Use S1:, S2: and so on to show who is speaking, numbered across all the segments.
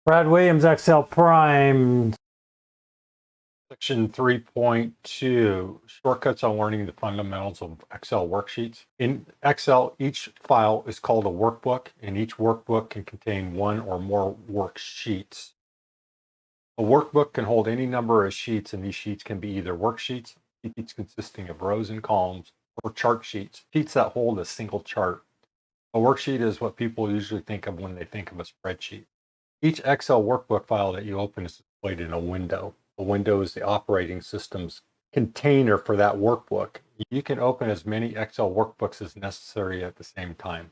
S1: Brad Williams, Excel Prime.
S2: Section 3.2, shortcuts on learning the fundamentals of Excel worksheets. In Excel, each file is called a workbook, and each workbook can contain one or more worksheets. A workbook can hold any number of sheets, and these sheets can be either worksheets, sheets consisting of rows and columns, or chart sheets, sheets that hold a single chart. A worksheet is what people usually think of when they think of a spreadsheet. Each Excel workbook file that you open is displayed in a window. A window is the operating system's container for that workbook. You can open as many Excel workbooks as necessary at the same time.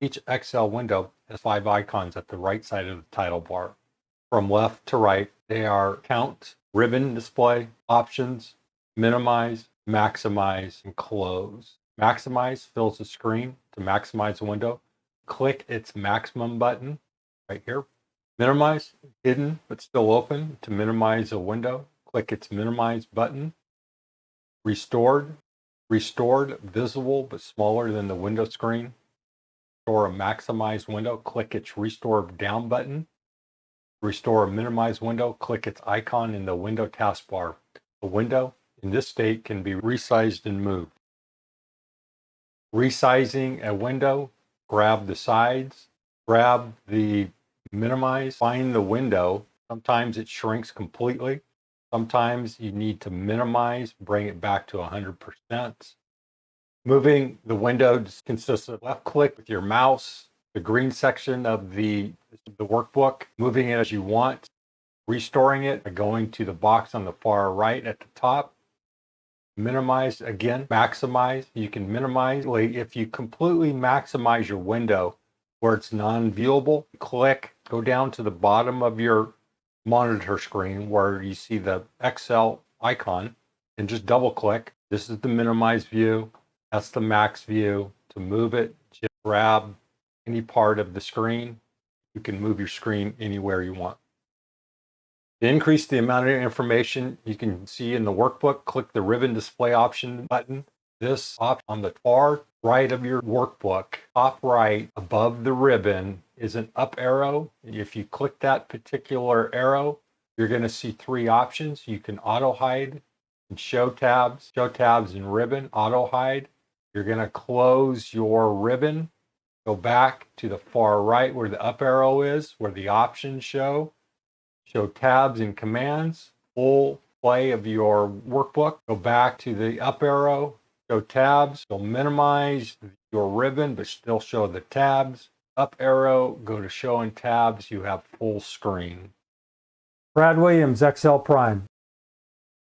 S2: Each Excel window has 5 icons at the right side of the title bar. From left to right, they are count, ribbon display, options, minimize, maximize, and close. Maximize fills the screen. To maximize the window, click its maximum button right here. Minimize, hidden but still open. To minimize a window, click its minimize button. Restored, visible but smaller than the window screen. Restore a maximized window, click its restore down button. Restore a minimized window, click its icon in the window taskbar. The window in this state can be resized and moved. Resizing a window, grab the sides, grab the minimize, find the window. Sometimes it shrinks completely. Sometimes you need to minimize, bring it back to 100%. Moving the window consists of left click with your mouse, the green section of the workbook, moving it as you want, restoring it by going to the box on the far right at the top. Minimize again, maximize. You can minimize if you completely maximize your window where it's non-viewable. Click, go down to the bottom of your monitor screen where you see the Excel icon and just double click. This is the minimize view. That's the max view. To move it, just grab any part of the screen. You can move your screen anywhere you want. To increase the amount of information you can see in the workbook, click the ribbon display option button. This option on the far right of your workbook, top right above the ribbon, is an up arrow. If you click that particular arrow, you're going to see 3 options. You can auto hide and show tabs and ribbon, auto hide. You're going to close your ribbon, go back to the far right where the up arrow is, where the options show tabs and commands, full play of your workbook. Go back to the up arrow, show tabs. You'll minimize your ribbon, but still show the tabs. Up arrow, go to show and tabs. You have full screen.
S1: Brad Williams, Excel Prime.